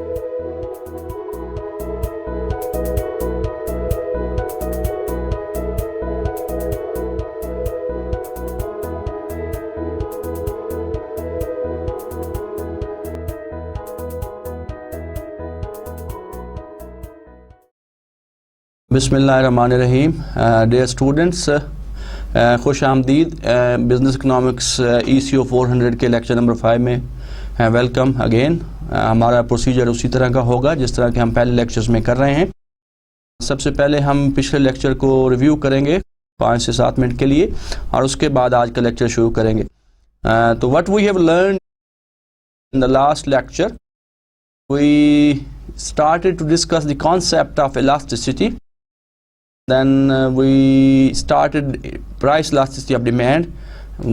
बिस्मिल्लाहिर्रहमानिर्रहीम। Dear students, खुश आमदीद बिज़नेस इकनॉमिक्स ECO 400 के लेक्चर नंबर 5 में वेलकम अगेन। हमारा प्रोसीजर उसी तरह का होगा जिस तरह के हम पहले लेक्चर्स में कर रहे हैं। सबसे पहले हम पिछले लेक्चर को रिव्यू करेंगे 5 से 7 मिनट के लिए और उसके बाद आज का लेक्चर शुरू करेंगे। तो what we have learn in the last lecture, we started to discuss the concept of elasticity. Then we started price elasticity of demand.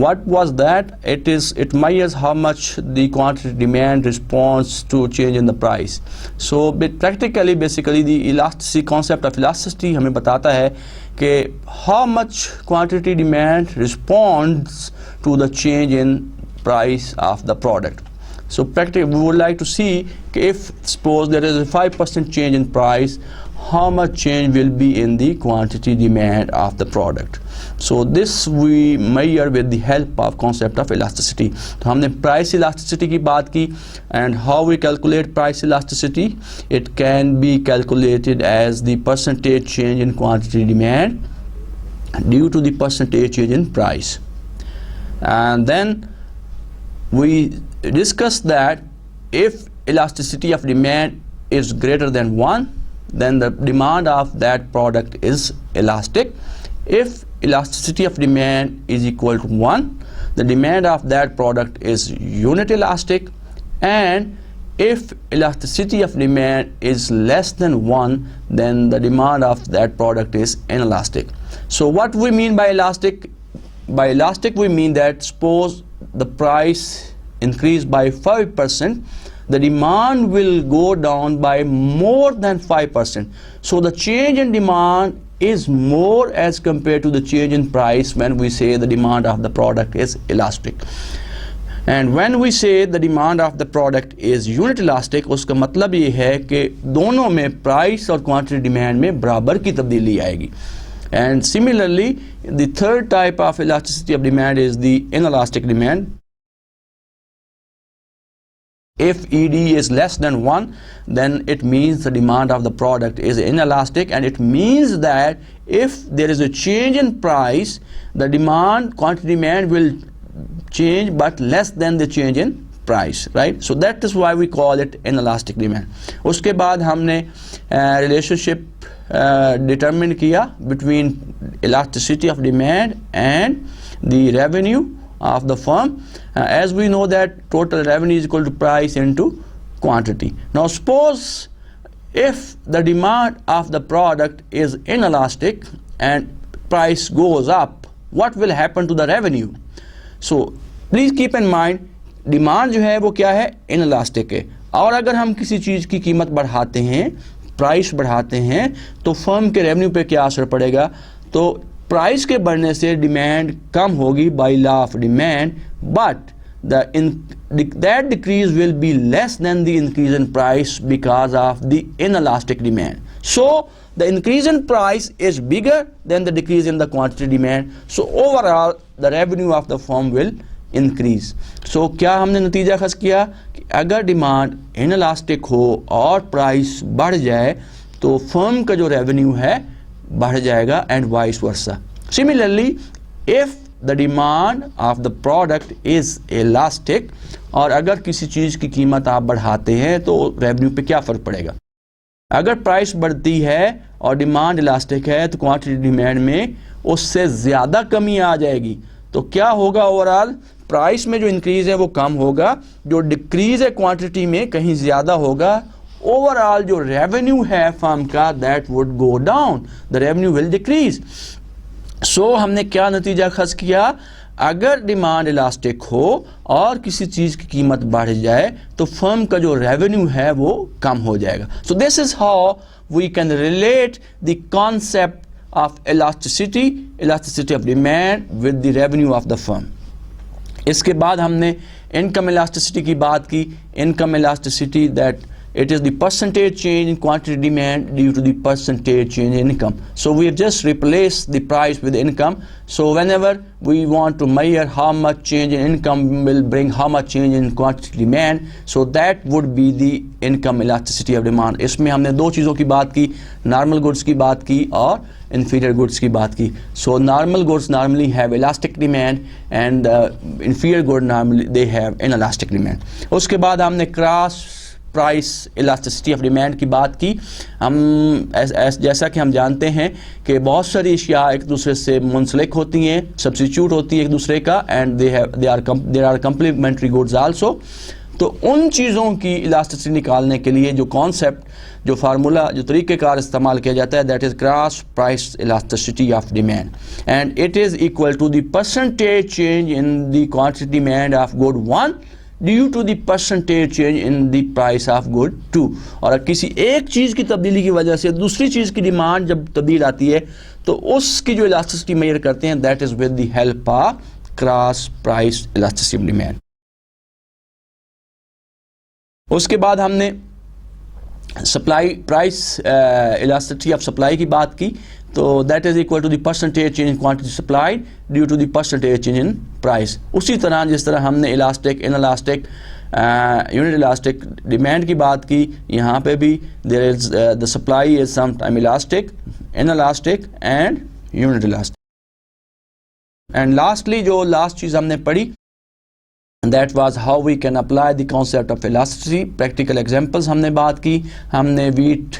What was that? It measures how much the quantity demand responds to change in the price. So basically the elasticity concept of elasticity हमें बताता है कि how much quantity demand responds to the change in price of the product. So practically we would like to see if suppose there is a 5% change in price, how much change will be in the quantity demand of the product. So this we measure with the help of concept of elasticity. तो हमने price elasticity की बात की and how we calculate price elasticity. It can be calculated as the percentage change in quantity demand due to the percentage change in price. And then we discussed that if elasticity of demand is greater than 1, then the demand of that product is elastic. If elasticity of demand is equal to 1, the demand of that product is unit elastic, and if elasticity of demand is less than 1, then the demand of that product is inelastic. So what we mean by elastic? By elastic we mean that suppose the price increased by 5%, the demand will go down by more than 5%. So the change in demand is more as compared to the change in price when we say the demand of the product is elastic. And when we say the demand of the product is unit elastic, उसका मतलब ये है कि दोनों में price और quantity demand में बराबर की तब्दीली आएगी. And similarly, the third type of elasticity of demand is the inelastic demand. If ED is less than 1, then it means the demand of the product is inelastic, and it means that if there is a change in price, the quantity demand will change but less than the change in price, right? So that is why we call it inelastic demand. उसके बाद हमने relationship determine किया between elasticity of demand and the revenue of the firm. As we know that total revenue is equal to price into quantity. Now suppose if the demand of the product is inelastic and price goes up, what will happen to the revenue? So please keep in mind, demand जो है वो क्या है, inelastic है, और अगर हम किसी चीज़ की कीमत बढ़ाते हैं, प्राइस बढ़ाते हैं, तो फर्म के रेवेन्यू पे क्या असर पड़ेगा? तो प्राइस के बढ़ने से डिमांड कम होगी by law of demand, but that decrease will be less than the increase in price because of the inelastic demand. So the increase in price is bigger than the decrease in the quantity demand. So overall the revenue of the firm will increase. So क्या हमने नतीजा खस किया कि अगर demand inelastic हो और price बढ़ जाए तो फर्म का जो रेवेन्यू है बढ़ जाएगा, and vice versa. Similarly if the demand of the product is elastic, और अगर किसी चीज़ की कीमत आप बढ़ाते हैं तो रेवेन्यू पे क्या फ़र्क पड़ेगा? अगर प्राइस बढ़ती है और डिमांड इलास्टिक है तो क्वांटिटी डिमांड में उससे ज़्यादा कमी आ जाएगी. तो क्या होगा? ओवरऑल प्राइस में जो इंक्रीज़ है वो कम होगा, जो डिक्रीज़ है क्वांटिटी में कहीं ज़्यादा होगा. ओवरऑल जो रेवेन्यू है फर्म का that would go down, the revenue will decrease. So हमने क्या नतीजा खस किया? अगर डिमांड इलास्टिक हो और किसी चीज़ की कीमत बढ़ जाए तो फर्म का जो रेवेन्यू है वो कम हो जाएगा. So this is how we can relate the concept of elasticity of demand with the revenue of the firm. इसके बाद हमने इनकम इलास्टिसिटी की बात की. Income elasticity that it is the percentage change in quantity demand due to the percentage change in income. So we just replace the price with income. So whenever we want to measure how much change in income will bring how much change in quantity demand, so that would be the income elasticity of demand. इसमें हमने दो चीज़ों की बात की, normal goods की बात की और inferior goods की बात की. So normal goods normally have elastic demand and inferior goods normally they have inelastic demand. उसके बाद हमने cross price elasticity of demand की बात की. हम जैसा कि हम जानते हैं कि बहुत सारी अशिया एक दूसरे से मुंसलिक होती हैं, सब्स्टिट्यूट होती है एक दूसरे का, and there are complementary goods also. तो उन चीज़ों की इलास्टिसिटी निकालने के लिए जो कॉन्सेप्ट, जो फार्मूला, जो तरीक़ेकार इस्तेमाल किया जाता है, that is cross price elasticity of demand, and it is equal to the percentage change in the quantity demand of good 1 due to the percentage change in the price of good 2. और किसी एक चीज़ की तब्दीली की वजह से दूसरी चीज़ की डिमांड जब तब्दील आती है तो उसकी जो इलास्टिसिटी मेजर करते हैं, that is with the help of cross price elasticity of demand. उसके बाद हमने supply price elasticity of supply की बात की. तो that is equal to the percentage change in quantity supplied due to the percentage change in price. उसी तरह जिस तरह हमने elastic, inelastic, unit elastic demand की बात की, यहाँ पे भी there is the supply is some time elastic, inelastic and unit elastic. And lastly जो लास्ट चीज़ हमने पढ़ी, that was how we can apply the concept of elasticity. Practical examples हमने बात की. हमने wheat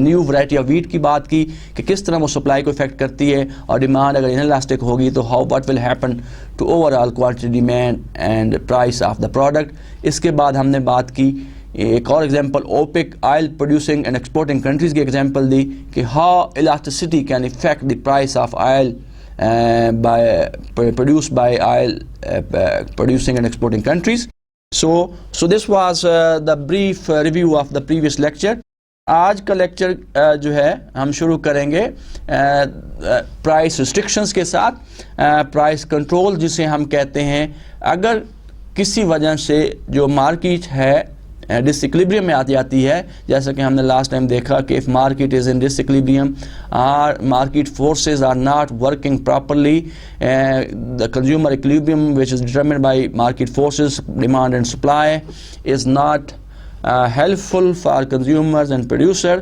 new variety of wheat की बात की कि किस तरह वो सप्लाई को इफेक्ट करती है, और डिमांड अगर इनइलास्टिक होगी तो how what will happen to overall quantity demand and price of the product. इसके बाद हमने बात की एक और example, OPEC oil producing and exporting countries की एग्जांपल दी कि how elasticity can effect the price of oil produced by oil producing and exporting countries. So this was the brief review of the previous lecture. आज का lecture जो है हम शुरू करेंगे प्राइस रिस्ट्रिक्शंस के साथ. प्राइस कंट्रोल जिसे हम कहते हैं, अगर किसी वजह से जो मार्केट है डिसइक्विलिब्रियम में आ जाती है, जैसा कि हमने लास्ट टाइम देखा कि if market is in disequilibrium, are market forces are not working properly, the consumer equilibrium which is determined by market forces, demand and supply, is not helpful for consumers and producer.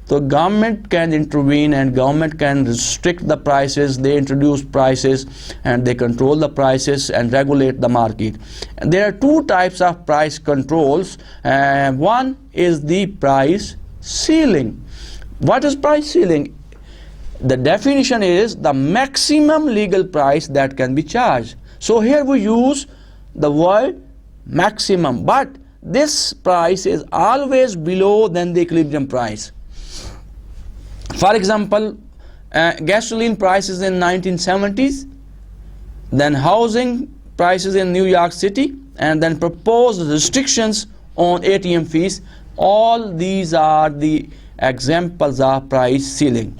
So government can intervene and government can restrict the prices. They introduce prices and they control the prices and regulate the market. And there are two types of price controls. One is the price ceiling. What is price ceiling? The definition is the maximum legal price that can be charged. So here we use the word maximum, but this price is always below than the equilibrium price. For example, gasoline prices in 1970s, then housing prices in New York City, and then proposed restrictions on ATM fees. All these are the examples of price ceiling.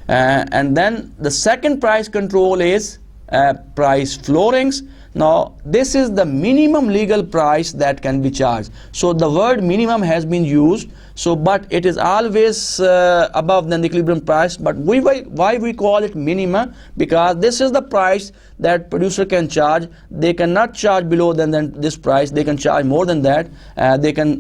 And then the second price control is price floorings. Now this is the minimum legal price that can be charged. So the word minimum has been used, so but it is always above than the equilibrium price. But why we call it minimum? Because this is the price that producer can charge. They cannot charge below than this price. They can charge more than that. They can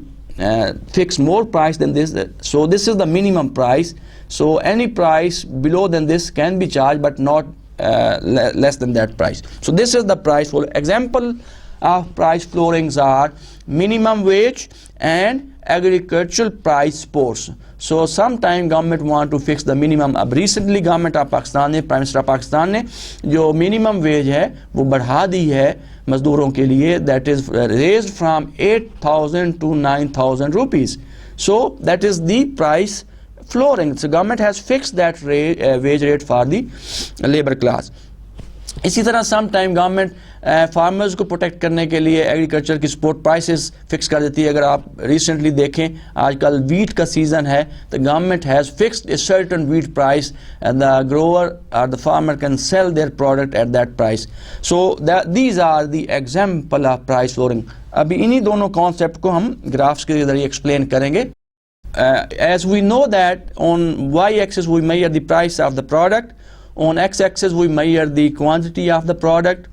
fix more price than this. So this is the minimum price. So any price below than this can be charged, but not less than that price. So this is the price floor. Example of price floorings are minimum wage and agricultural price supports. So sometime government want to fix the minimum. अब recently government of Pakistan ने, Prime Minister of Pakistan ने जो minimum wage है वो बढ़ा दी है मजदूरों के लिए. That is raised from 8,000 to 9,000 rupees. So that is the price flooring. So government has fixed that wage rate for the labor class. इसी तरह सम टाइम गवर्नमेंट फार्मर्स को प्रोटेक्ट करने के लिए एग्रीकल्चर की सपोर्ट प्राइसेस फिक्स कर देती है। अगर आप रिसेंटली देखें, आजकल वीट का सीज़न है, तो government has fixed a certain wheat price and the grower और the farmer can sell their product at that price. So these are the example of price flooring. अभी इन्हीं दोनों कॉन्सेप्ट को हम ग्राफ्स के जरिए एक्सप्लेन करेंगे। As we know that on y-axis we measure the price of the product, on x-axis we measure the quantity of the product,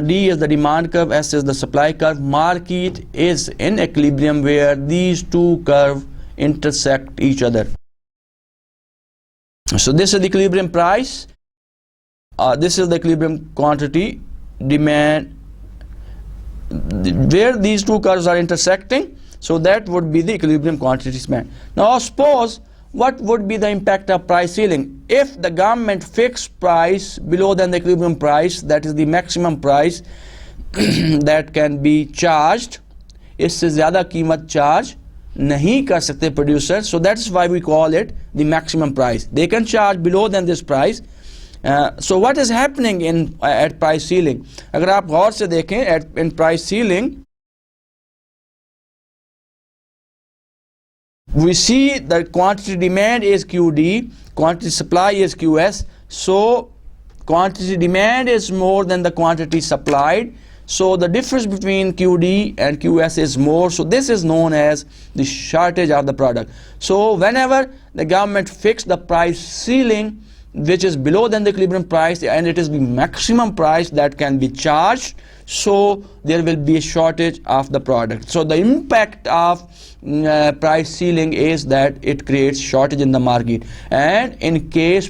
D is the demand curve, S is the supply curve. Market is in equilibrium where these two curves intersect each other. So this is the equilibrium price, this is the equilibrium quantity, demand, where these two curves are intersecting. So that would be the equilibrium quantity demand. Now suppose what would be the impact of price ceiling if the government fixed price below than the equilibrium price, that is the maximum price that can be charged. इससे ज़्यादा कीमत charge नहीं कर सकते producer, so that's why we call it the maximum price. They can charge below than this price. So what is happening in at price ceiling? अगर आप गौर से देखें in price ceiling, we see that quantity demand is QD, quantity supply is QS. So quantity demand is more than the quantity supplied. So the difference between QD and QS is more. So this is known as the shortage of the product. So whenever the government fixed the price ceiling, which is below than the equilibrium price, and it is the maximum price that can be charged, so there will be a shortage of the product. So the impact of price ceiling is that it creates shortage in the market. And in case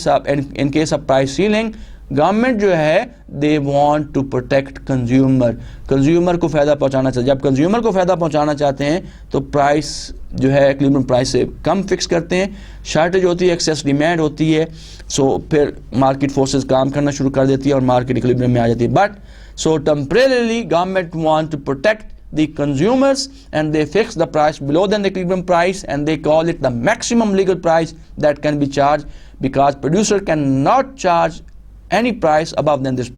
of price ceiling, government जो है they want to protect consumer को फ़ायदा पहुंचाना चाहिए। जब consumer को फ़ायदा पहुंचाना चाहते हैं तो प्राइस जो है इक्विलिब्रियम प्राइस से कम फिक्स करते हैं, शॉर्टेज होती है, एक्सेस डिमांड होती है, सो फिर मार्केट फोर्सेस काम करना शुरू कर देती है और मार्केट इक्विलिब्रियम में आ जाती है। But so temporarily government want to protect the consumers and they fix the price below than the equilibrium price and they call it the maximum legal price that can be charged, because producer cannot charge any price above than this.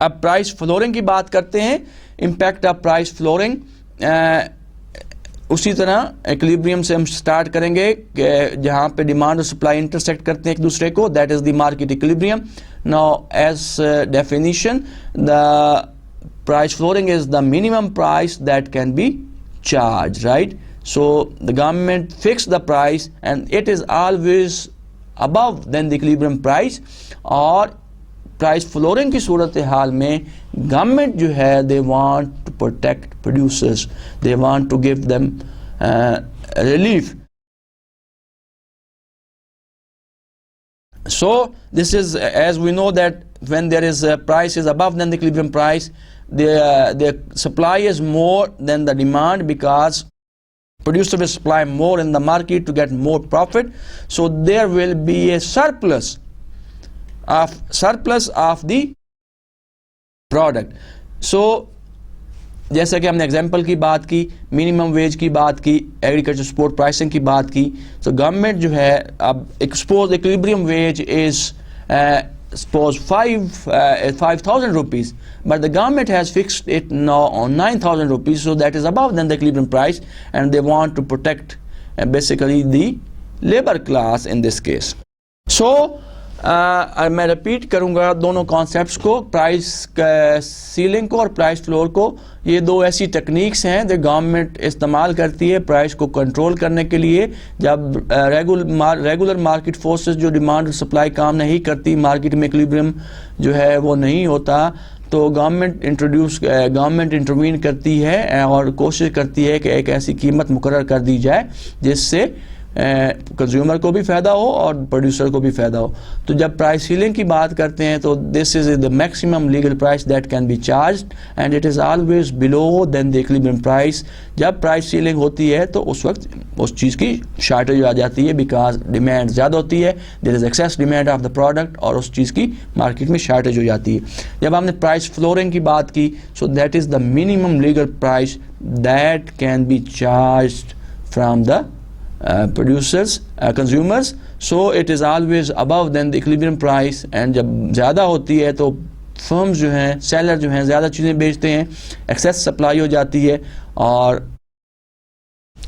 अब price flooring की बात करते हैं, impact of price flooring. उसी तरह equilibrium से हम start करेंगे कि जहाँ पे डिमांड और सप्लाई इंटरसेक्ट करते हैं एक दूसरे को, that is the market equilibrium. Now as definition, the price flooring is the minimum price that can be charged, right? So the government fixed the price and it is always above than the equilibrium price. और price flooring की सूरत हाल में government जो है they want to protect producers, they want to give them relief. So this is, as we know that when there is a price is above than the equilibrium price, the supply is more than the demand, because producer will supply more in the market to get more profit. So there will be a surplus of the product. So जैसा कि हमने example की बात की, minimum wage की बात की, agriculture support pricing की बात की, तो गवर्नमेंट जो है अब expose equilibrium wage is suppose 5,000 rupees, but the government has fixed it now on 9,000 rupees, so that is above than the equilibrium price, and they want to protect basically the labor class in this case. So मैं repeat करूंगा दोनों concepts को, price ceiling को और price floor को। ये दो ऐसी टेक्निक्स हैं जो गवर्नमेंट इस्तेमाल करती है प्राइस को कंट्रोल करने के लिए। जब रेगुलर मार्केट फोर्सेस जो डिमांड और सप्लाई काम नहीं करती, मार्केट में इक्विलिब्रियम जो है वो नहीं होता, तो गवर्नमेंट इंटरवीन करती है और कोशिश करती है कि एक ऐसी कीमत मुकर्रर कर दी जाए जिससे कंज्यूमर को भी फ़ायदा हो और प्रोड्यूसर को भी फ़ायदा हो। तो जब प्राइस सीलिंग की बात करते हैं तो this is the maximum legal price that can be charged and it is always below then the equilibrium price. जब प्राइस सीलिंग होती है तो उस वक्त उस चीज़ की शॉर्टेज आ जाती है, बिकॉज डिमांड ज़्यादा होती है, there is excess demand of the product, और उस चीज़ की मार्केट में शॉर्टेज हो जाती है। जब हमने प्राइस फ्लोरिंग की बात की, so that is the minimum legal price that can be charged from the producers, consumers, so it is always above than the equilibrium price. And जब ज़्यादा होती है तो फर्म्स जो हैं, सेलर जो हैं, ज़्यादा चीज़ें बेचते हैं, एक्सेस सप्लाई हो जाती है और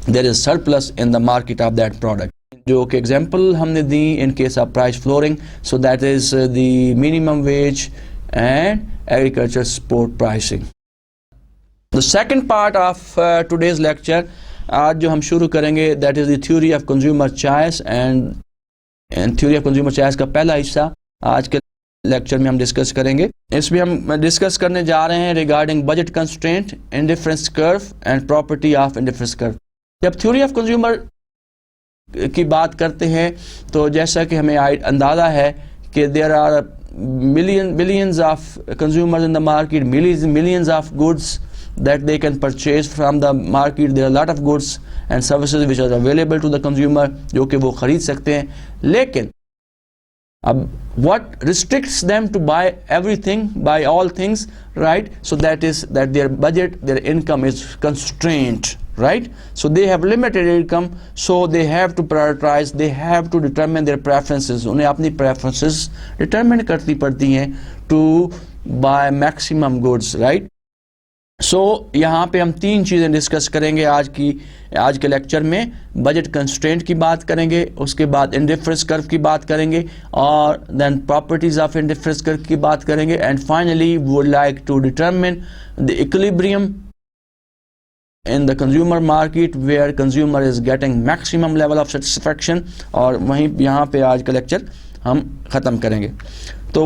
there is surplus in the market of that product. जो कि एग्जाम्पल हमने दी in case of price flooring, so that is the minimum wage and agriculture support pricing. The second part of today's lecture, आज जो हम शुरू करेंगे, that is the theory of consumer choice. And theory of consumer choice का पहला हिस्सा आज के लेक्चर में हम डिस्कस करेंगे. इसमें हम डिस्कस करने जा रहे हैं regarding budget constraint, indifference curve and property of indifference curve. जब थ्योरी ऑफ कंज्यूमर की बात करते हैं तो जैसा कि हमें अंदाज़ा है कि there are billions of consumers in the market, millions of goods that they can purchase from the market. There are a lot of goods and services which are available to the consumer जो कि वो खरीद सकते हैं. लेकिन अब what restricts them to buy everything, buy all things, right? So that is that their budget, their income is constrained, right? So they have limited income, so they have to prioritize, they have to determine their preferences. उन्हें अपनी preferences determine करनी पड़ती हैं to buy maximum goods, right? सो यहाँ पे हम तीन चीज़ें डिस्कस करेंगे आज के लेक्चर में. बजट कंस्ट्रेंट की बात करेंगे, उसके बाद इंडिफरेंस कर्व की बात करेंगे, और then properties of indifference curve की बात करेंगे, and finally we would like to determine the equilibrium in the consumer market where consumer is getting maximum level of satisfaction. और वहीं यहाँ पे आज का लेक्चर हम ख़त्म करेंगे. तो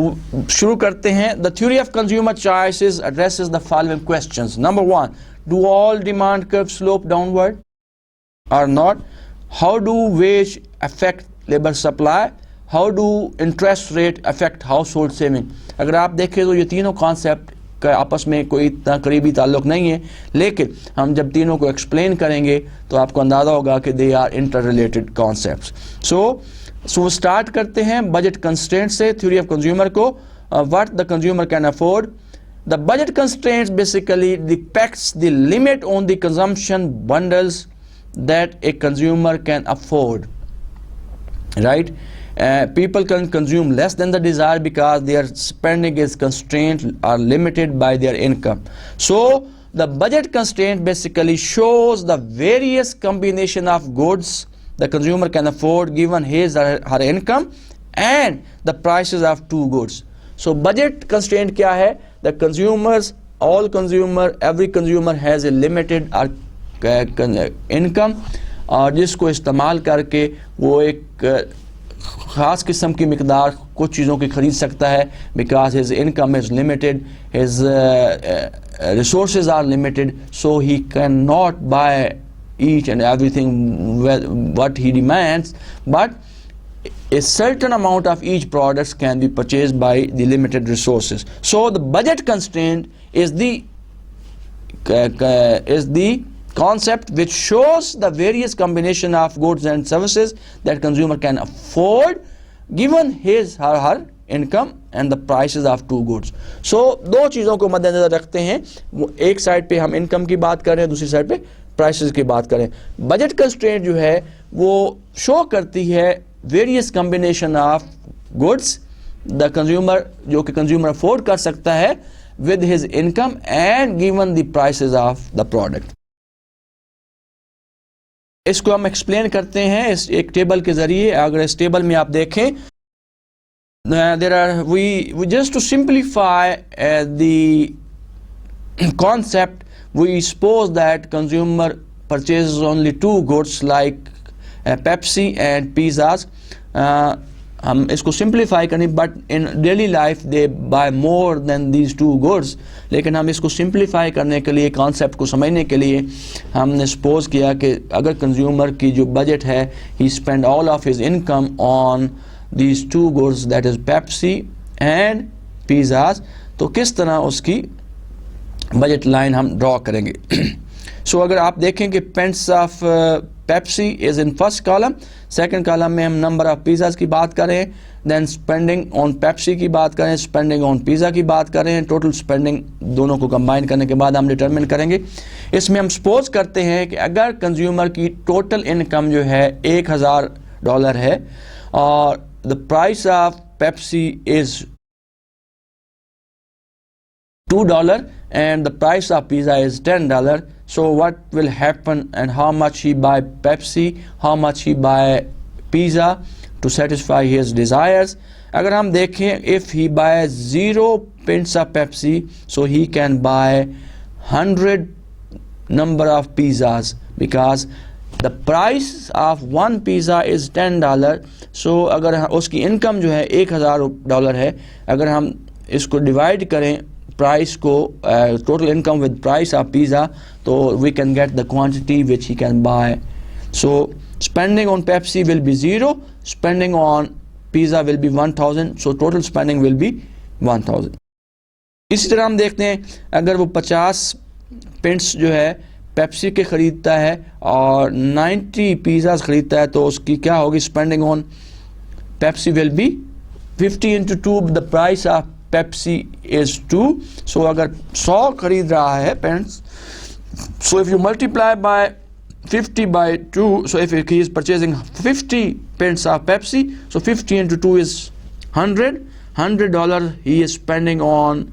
शुरू करते हैं. The theory of consumer choices addresses the following questions. Number one, do all demand curves slope downward or not? How do wage affect labor supply? How do interest rate affect household saving? अगर आप देखें तो ये तीनों concept का आपस में कोई इतना करीबी ताल्लुक नहीं है, लेकिन हम जब तीनों को एक्सप्लेन करेंगे तो आपको अंदाज़ा होगा कि they are interrelated concepts. So start करते हैं बजट कंस्ट्रेंट से, थ्योरी ऑफ कंज्यूमर को. What the consumer can afford. The budget constraints basically depicts the limit on the consumption bundles that a consumer can afford, right? People can consume less than the desire because their spending is constrained or limited by their income. So the budget constraint basically shows the various combination of goods the consumer can afford given his or her income and the prices of two goods. So budget constraint क्या है? The consumers, every consumer has a limited income, और जिसको इस्तेमाल करके वो एक ख़ास किस्म की मिकदार कुछ चीज़ों की ख़रीद सकता है, because his income is limited, his resources are limited, so he can not buy each and everything what he demands, but a certain amount of each products can be purchased by the limited resources. So the budget constraint is the concept which shows the various combination of goods and services that consumer can afford given his or her income and the prices of two goods. So दो चीज़ों को मद्देनजर रखते हैं. एक side पे हम income की बात कर रहे हैं, दूसरी साइड पे प्राइसेस की बात करें. बजट कंस्ट्रेंट जो है वो शो करती है various combination of goods the consumer, जो कि कंज्यूमर अफोर्ड कर सकता है with his income and given the prices of the product. इसको हम एक्सप्लेन करते हैं इस एक टेबल के जरिए. अगर इस टेबल में आप देखें, there are we just to simplify the concept, we suppose that consumer purchases only two goods like Pepsi and pizzas. हम इसको सिंप्लीफाई करें, but in daily life they buy more than these two goods. लेकिन हम इसको simplify करने के लिए, concept को समझने के लिए हमने सपोज किया कि अगर कंज्यूमर की जो बजट है, he spend all of his income on these two goods that is Pepsi and pizzas, तो किस तरह उसकी बजट लाइन हम ड्रॉ करेंगे. सो अगर आप देखें कि paints of Pepsi is in first column, second column में हम number of pizzas की बात करें, then spending on Pepsi की बात करें, spending on pizza की बात करें, total spending दोनों को combine करने के बाद हम determine करेंगे। इसमें हम suppose करते हैं कि अगर consumer की total income जो है $1000 है और the price of Pepsi is $2 and the price of pizza is $10, so what will happen and how much he buy Pepsi, how much he buy pizza to satisfy his desires? अगर हम देखें, if he buys 0 pints of Pepsi, so he can buy 100 number of pizzas because the price of one pizza is $10. so अगर उसकी income जो है $1000 है, अगर हम इसको divide करें प्राइस को total income with price of pizza, तो we can get the quantity which he can buy. So spending on Pepsi will be 0, spending on pizza will be 1000, so total spending will be 1000. इसी तरह हम देखते हैं, अगर वो 50 pints जो है पेप्सी के ख़रीदता है और 90 पिज़्ज़ास ख़रीदता है, तो उसकी क्या होगी spending on Pepsi will be 50 into 2, the price of Pepsi is 2. so अगर 100 खरीद रहा है paints, so if you multiply by 50 by 2, so if he is purchasing 50 pence of Pepsi, so 50 into 2 is $100 he is spending on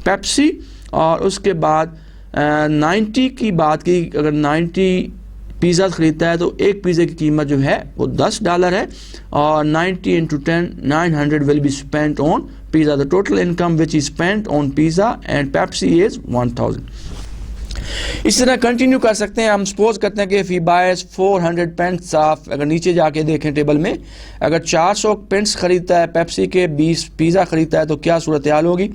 Pepsi. और उसके बाद 90 की बात की, अगर 90 पिज़्ज़ा ख़रीदता है तो एक पिज़्ज़े की कीमत जो है वो $10 है और 90 into 10 900 will be spent on pizza. The total income which is spent on pizza and Pepsi is 1000. इस तरह कंटिन्यू कर सकते हैं। हम सपोज करते हैं कि if he buys 400 pence of, अगर नीचे जाके देखें टेबल में, अगर 400 पेंट्स ख़रीदता है पेप्सी के, 20 पिज़्ज़ा ख़रीदता है, तो क्या सूरत हाल होगी?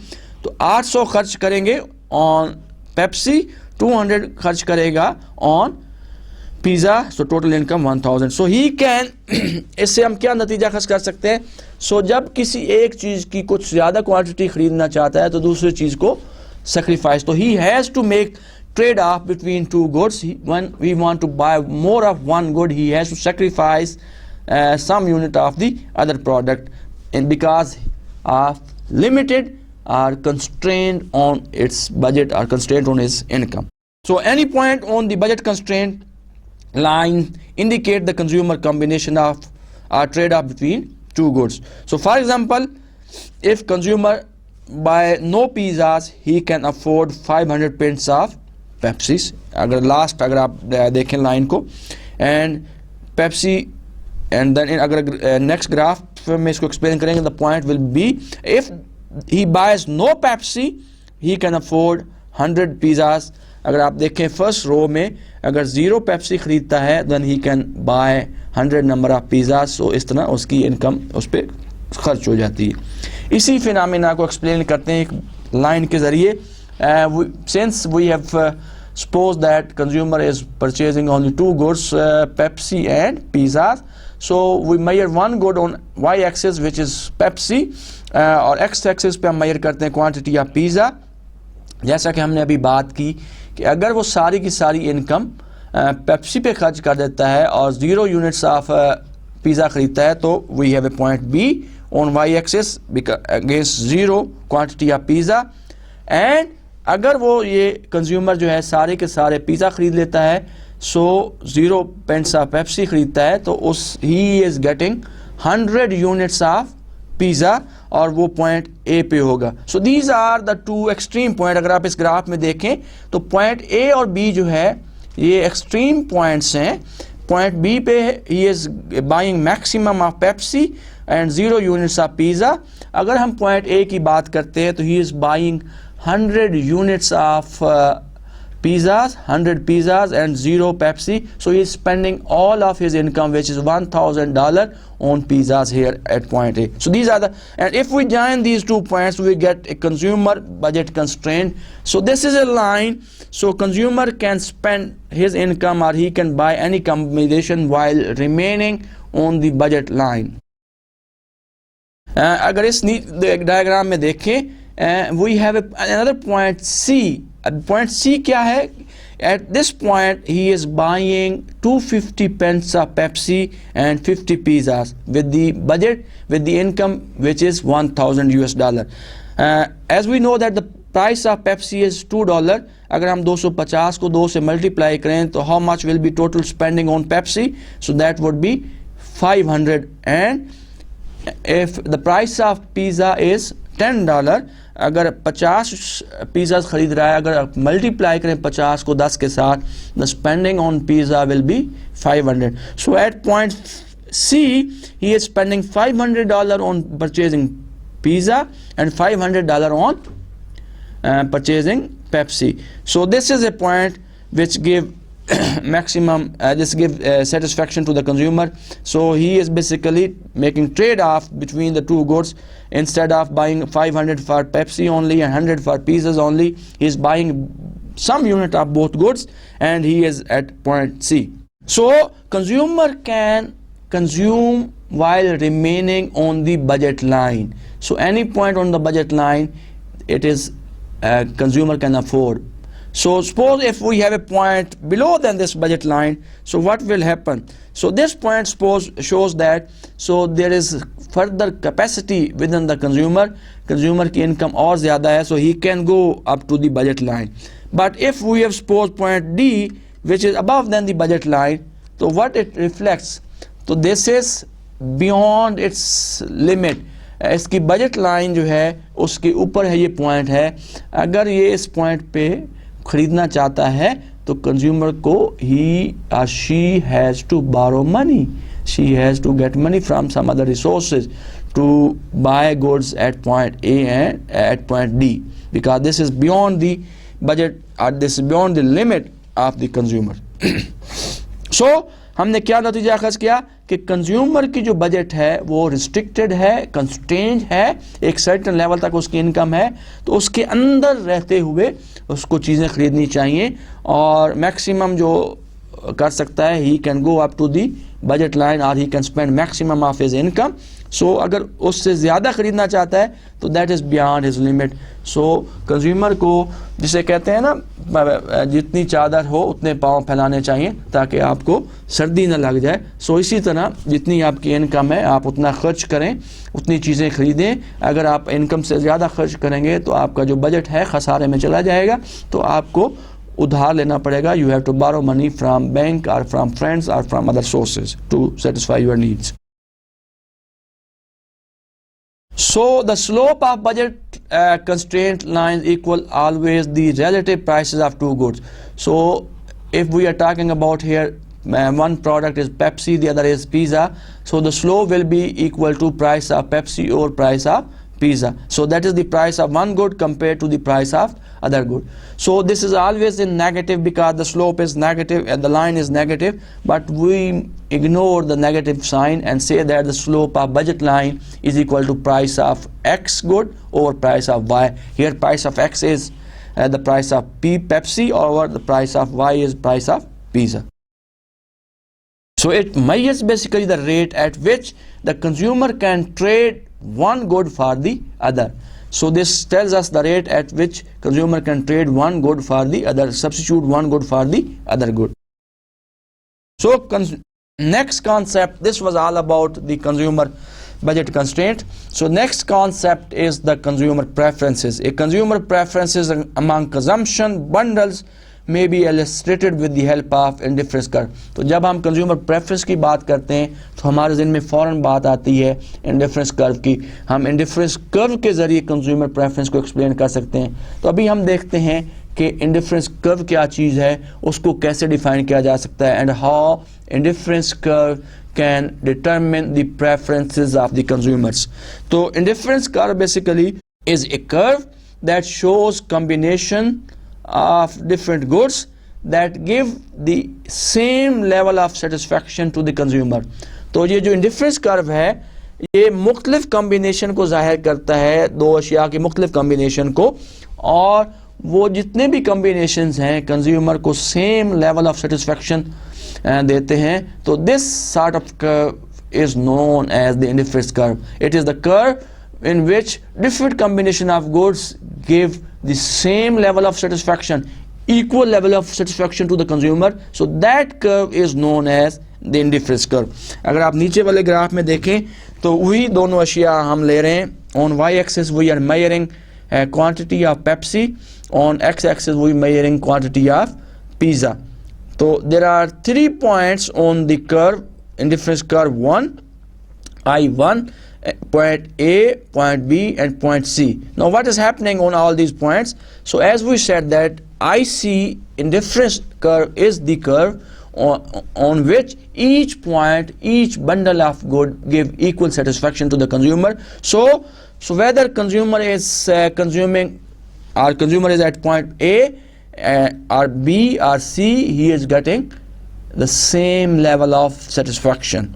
तो 800 खर्च करेंगे ऑन पेप्सी, 200 खर्च करेगा on pizza, so total income 1000. So he can, इससे हम क्या नतीजा खर्च कर सकते हैं? सो जब किसी एक चीज़ की कुछ ज़्यादा क्वांटिटी ख़रीदना चाहता है तो दूसरी चीज़ को सेक्रीफाइस, तो he has to make trade off between two goods. When we want to buy more of one good, he has to sacrifice some unit of the other product, and because of limited or constraint on its budget or constraint on his income. So any point on the budget constraint line indicate the consumer combination of trade off between two goods. So for example, if consumer buy no pizzas, he can afford 500 pence of Pepsis. अगर last अगर आप देखें line को, and Pepsi, and then अगर next graph में इसको explain करेंगे, the point will be if he buys no Pepsi he can afford 100 pizzas. अगर आप देखें फर्स्ट रो में, अगर 0 पेप्सी ख़रीदता है then he can buy 100 number of pizzas. So इस तरह उसकी इनकम उस पर खर्च हो जाती है. इसी फिनोमेना को एक्सप्लेन करते हैं एक लाइन के ज़रिए. Since we have suppose that consumer is purchasing only two goods, Pepsi and pizzas, so we measure one good on y-axis which is Pepsi, और x-axis पे हम measure करते हैं quantity of pizza. जैसा कि हमने अभी बात की कि अगर वो सारी की सारी इनकम पेप्सी पे खर्च कर देता है और 0 यूनिट्स ऑफ पिज़्ज़ा ख़रीदता है, तो we have a point B on y-axis against 0 quantity of pizza. And अगर वो ये कंज्यूमर जो है सारे के सारे पिज़्ज़ा ख़रीद लेता है, सो 0 पेंट्स ऑफ पेप्सी ख़रीदता है, तो उस he is getting 100 units of pizza और वो पॉइंट ए पे होगा. So these are the two extreme point. अगर आप इस ग्राफ में देखें तो पॉइंट ए और बी जो है ये एक्सट्रीम पॉइंट्स हैं. पॉइंट बी पे he is buying maximum of Pepsi and 0 units of pizza. अगर हम पॉइंट ए की बात करते हैं तो he is buying 100 units of pizzas, 100 pizzas and 0 Pepsi. So he is spending all of his income, which is $1000 on pizzas here at point A. So these are the, and if we join these 2 points, we get a consumer budget constraint. So this is a line. So consumer can spend his income or he can buy any combination while remaining on the budget line. अगर इस diagram में देखें, we have another point C. Point C क्या है? At this point he is buying 250 pence of Pepsi and 50 pizzas with the budget, with the income which is $1,000 as we know that the price of Pepsi is $2. अगर हम 250 को 2 से multiply करें तो how much will be total spending on Pepsi? So that would be 500, and if the price of pizza is $10, अगर 50 pizza खरीद रहा है, अगर आप मल्टीप्लाई करें 50 को 10 के साथ, the spending on pizza will be 500. So at point C he is spending $500 on purchasing pizza and $500 on purchasing Pepsi. So this is a point which give maximum this give satisfaction to the consumer. So he is basically making trade-off between the two goods. Instead of buying 500 for Pepsi only and 100 for pizzas only, he is buying some unit of both goods, and he is at point C. So consumer can consume while remaining on the budget line. So any point on the budget line, it is consumer can afford. So suppose if we have a point below than this budget line, so what will happen? So this point suppose shows that so there is further capacity within the consumer की income और ज़्यादा है, so he can go up to the budget line. But if we have suppose point D which is above than the budget line, so what it reflects? So this is beyond its limit. इसकी budget line जो है उसके ऊपर है ये point है. अगर ये इस point पे खरीदना चाहता है तो consumer को he or she has to borrow money. She has to get money from some other resources to buy goods at point A and at point D, because this is beyond the budget or this is beyond the limit of the consumer. So हमने क्या नतीजा अखज़ किया कि consumer की जो budget है वो restricted है, कंस्ट्रेंट है, एक सर्टेन लेवल तक उसकी इनकम है, तो उसके अंदर रहते हुए उसको चीज़ें ख़रीदनी चाहिए, और मैक्सिमम जो कर सकता है he can go up to the budget line और he can spend maximum of his income. So अगर उससे ज़्यादा ख़रीदना चाहता है तो that is beyond his limit. So consumer को जिसे कहते हैं ना जितनी चादर हो उतने पाँव फैलाने चाहिए ताकि आपको सर्दी न लग जाए. सो इसी तरह जितनी आपकी इनकम है आप उतना खर्च करें, उतनी चीज़ें ख़रीदें. अगर आप इनकम से ज़्यादा खर्च करेंगे तो आपका जो बजट है खसारे में चला जाएगा, तो आपको उधार लेना पड़ेगा. You have to borrow money from bank और फ्रॉम फ्रेंड्स और from other sources to satisfy your needs. So the slope of budget constraint lines equal always the relative prices of two goods. So if we are talking about here one product is Pepsi, the other is pizza, so the slope will be equal to price of Pepsi or price of pizza. So that is the price of one good compared to the price of other good. So this is always in negative because the slope is negative and the line is negative, but we ignore the negative sign and say that the slope of budget line is equal to price of X good over price of Y. Here price of X is the price of Pepsi over the price of Y is price of pizza. So it measures basically the rate at which the consumer can trade one good for the other. So this tells us the rate at which consumer can trade one good for the other, substitute one good for the other good. So next concept, this was all about the consumer budget constraint. So next concept is the consumer preferences. A consumer preferences among consumption bundles may be illustrated with the help of indifference curve. तो जब हम consumer preference की बात करते हैं तो हमारे ज़हन में फ़ौरन बात आती है indifference curve की. हम indifference curve के ज़रिए consumer preference को explain कर सकते हैं. तो अभी हम देखते हैं कि indifference curve क्या चीज़ है, उसको कैसे define किया जा सकता है, and how indifference curve can determine the preferences of the consumers. So indifference curve basically is a curve that shows combination of different goods that give the same level of satisfaction to the consumer. तो ये जो indifference curve है ये मुख्तलिफ combination को ज़ाहिर करता है, दो अशिया की मुख्तलिफ combination को, और वो जितने भी combinations हैं consumer को same level of satisfaction देते हैं. तो this sort of curve is known as the indifference curve. It is the curve in which different combination of goods give the same level of satisfaction equal level of satisfaction to the consumer. So that curve is known as the indifference curve. अगर आप नीचे वाले graph में देखें तो वही दोनों अशिया हम ले रहे हैं. On y axis we are measuring quantity of Pepsi, on x axis we are measuring quantity of pizza. So there are 3 points on the curve, indifference curve 1, I1, point A, point B and point C. Now what is happening on all these points? So as we said that IC indifference curve is the curve on which each point, each bundle of good give equal satisfaction to the consumer. So whether consumer is consuming, or consumer is at point A or B or C, he is getting the same level of satisfaction.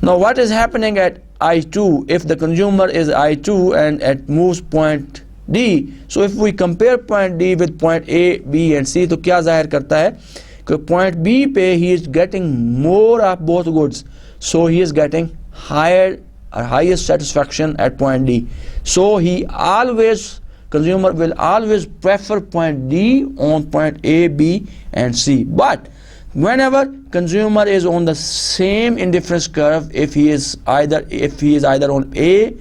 Now what is happening at I2? If the consumer is I2 and it moves point D, so if we compare point D with point A, B and C, तो क्या जाहिर करता है कि point B पे he is getting more of both goods, so he is getting higher or highest satisfaction at point D. So he always, consumer will always prefer point D on point A, B and C. But whenever consumer is on the same indifference curve, if he is either on A,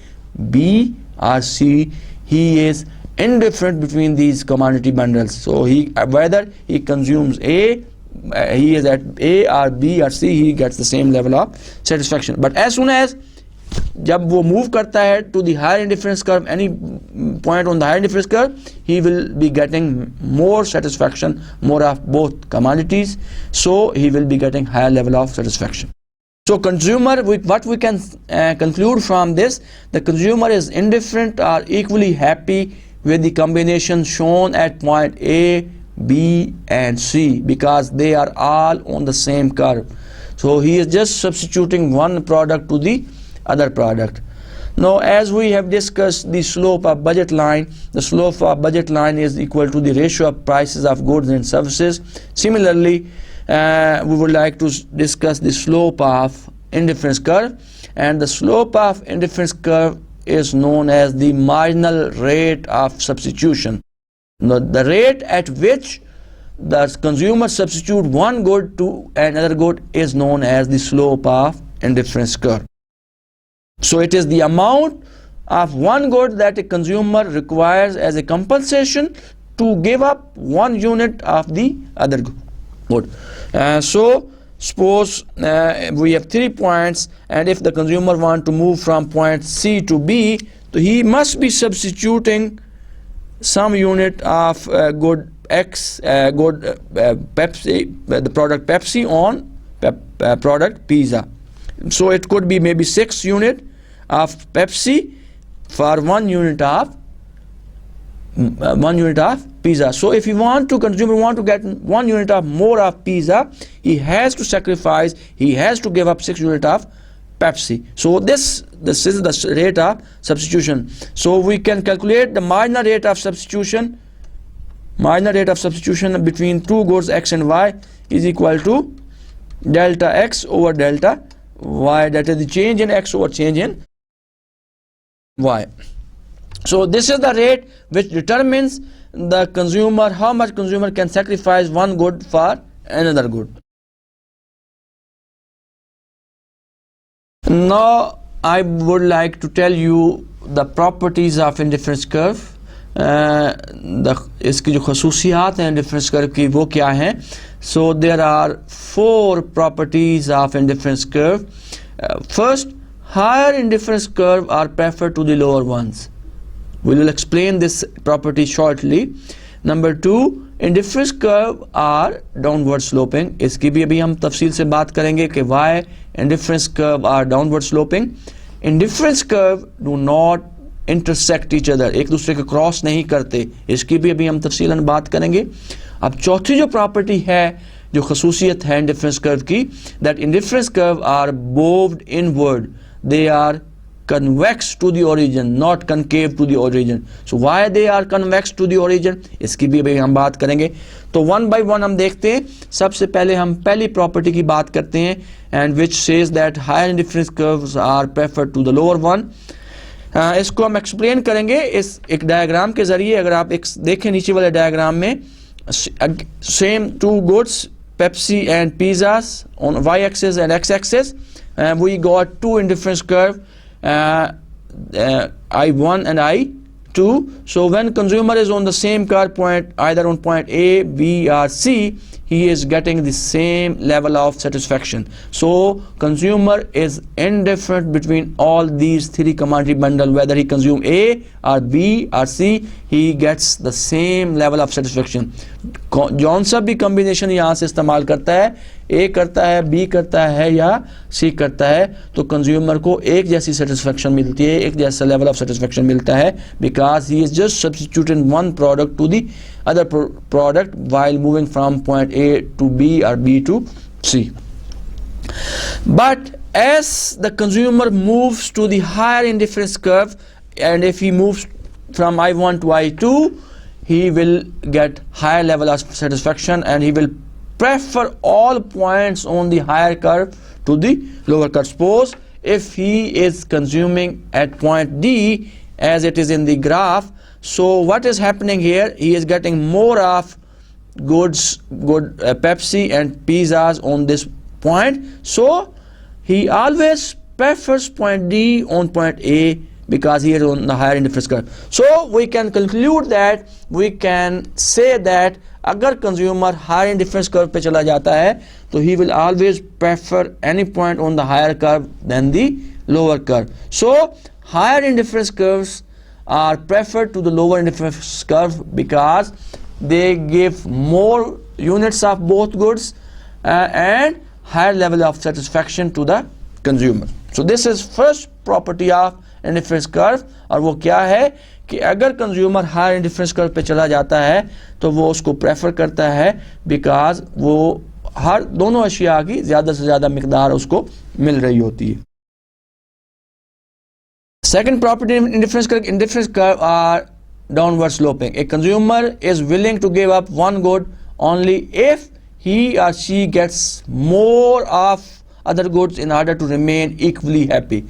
B or C, he is indifferent between these commodity bundles. So whether he consumes A, he is at A or B or C, he gets the same level of satisfaction. But as soon as जब वो move करता है to the higher indifference curve, any point on the higher indifference curve, he will be getting more satisfaction, more of both commodities, so he will be getting higher level of satisfaction. So consumer, what we can conclude from this, the consumer is indifferent or equally happy with the combination shown at point A, B and C, because they are all on the same curve. So he is just substituting one product to the other product. Now as we have discussed the slope of budget line, the slope of budget line is equal to the ratio of prices of goods and services. Similarly, we would like to discuss the slope of indifference curve, and the slope of indifference curve is known as the marginal rate of substitution. Now the rate at which the consumer substitute one good to another good is known as the slope of indifference curve. So it is the amount of one good that a consumer requires as a compensation to give up one unit of the other good. So suppose we have 3 points, and if the consumer want to move from point C to B, so he must be substituting some unit of good X, good Pepsi, the product Pepsi on product pizza. So it could be maybe 6 unit of Pepsi for 1 unit of pizza. So if consumer want to get 1 unit of more of pizza, he has to sacrifice, he has to give up 6 unit of Pepsi. So this is the rate of substitution. So we can calculate the marginal rate of substitution. Marginal rate of substitution between two goods X and Y is equal to delta X over delta Y, that is the change in X over change in Y. So this is the rate which determines the consumer, how much consumer can sacrifice one good for another good. Now I would like to tell you the properties of indifference curve. इसकी जो खसूसियात हैं indifference curve की वो क्या हैं? So there are 4 properties of indifference curve. First, higher indifference curve are preferred to the lower ones. We will explain this property shortly. Number 2, indifference curve are downward sloping. इसकी भी अभी हम तफसील से बात करेंगे कि why indifference curve are downward sloping. Indifference curve do not intersect each other, एक दूसरे के क्रॉस नहीं करते, इसकी भी अभी हम तफसीलन बात करेंगे. अब चौथी जो प्रॉपर्टी है, जो खसूसियत है इंडिफरेंस कर्व की, that indifference curve are bowed inward, they are convex to the origin, not concave to the origin. So why they are convex to the origin, इसकी भी अभी हम बात करेंगे. तो वन बाय वन हम देखते हैं. सबसे पहले हम पहली प्रॉपर्टी की बात करते हैं, and which says that higher indifference curves are preferred to the lower one. इसको हम एक्सप्लेन करेंगे इस एक डायग्राम के ज़रिए. अगर आप एक देखें नीचे वाले डायग्राम में, same two goods, Pepsi and pizzas on y-axis and x-axis. We got two indifference curve, I1 and I2. So when consumer is on the same curve point, either on point A, B or C, he is getting the same level of satisfaction. So consumer is indifferent between all these three commodity bundle, whether he consume A or B or C, he gets the same level of satisfaction. जौन सा भी combination यहाँ से इस्तेमाल करता है, A करता है, B करता है या C करता है, तो consumer को एक जैसी satisfaction मिलती है, एक जैसा level of satisfaction मिलता है, because he is just substituting one product to the other product while moving from point A to B or B to C. But as the consumer moves to the higher indifference curve, and if he moves from I1 to I2, he will get higher level of satisfaction and he will prefer all points on the higher curve to the lower curve. Suppose if he is consuming at point D as it is in the graph, so what is happening here, he is getting more of Pepsi and pizzas on this point, so he always prefers point D on point A because he is on the higher indifference curve. So we can conclude that, we can say that अगर consumer higher indifference curve पे चला जाता है, तो he will always prefer any point on the higher curve than the lower curve. So higher indifference curves are preferred to the lower indifference curve because they give more units of both goods and higher level of satisfaction to the consumer. So this is first property of indifference curve, और वो क्या है कि अगर consumer higher indifference curve पे चला जाता है तो वो उसको prefer करता है because वो हर दोनों अशिया की ज़्यादा से ज़्यादा मिकदार उसको मिल रही होती है. Second property in indifference curve are downward sloping. A consumer is willing to give up one good only if he or she gets more of other goods in order to remain equally happy.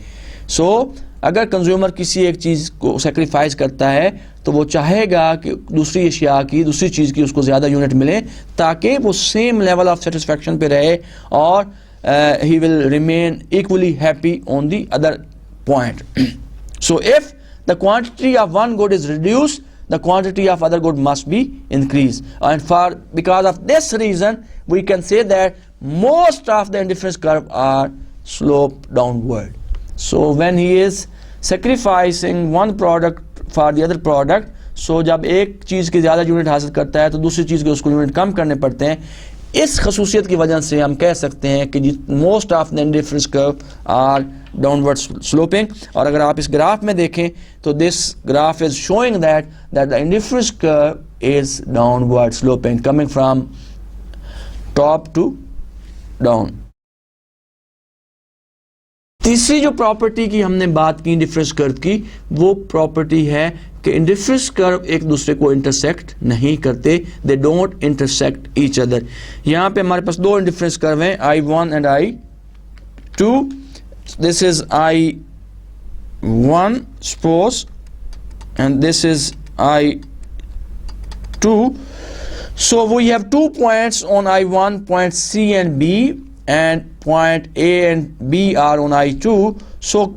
So अगर consumer किसी एक चीज़ को sacrifice करता है तो वो चाहेगा कि दूसरी अशिया की, दूसरी चीज़ की उसको ज़्यादा यूनिट मिले ताकि वो सेम लेवल ऑफ सेटिस्फैक्शन पे रहे और he will remain equally happy on the other point. So if the quantity of one good is reduced, the quantity of other good must be increased, and because of this reason we can say that most of the indifference curve are sloped downward. So when he is sacrificing one product for the other product, so जब एक चीज़ की ज़्यादा unit हासिल करता है तो दूसरी चीज़ के उसको यूनिट कम करने पड़ते हैं. इस खसूसियत की वजह से हम कह सकते हैं कि most of the indifference curve are downward sloping. और अगर आप इस ग्राफ में देखें तो this graph is showing that the indifference curve is downward sloping coming from top to down. तीसरी जो प्रॉपर्टी की हमने बात की इंडिफरेंस कर्व की, वो प्रॉपर्टी है कि इंडिफरेंस कर्व एक दूसरे को इंटरसेक्ट नहीं करते, they don't intersect each other. यहाँ पे हमारे पास दो इंडिफरेंस कर्व हैं, I1 and I2. This is I1 suppose and this is I2. So we have 2 points on I1, point C and B, and point A and B are on I2. So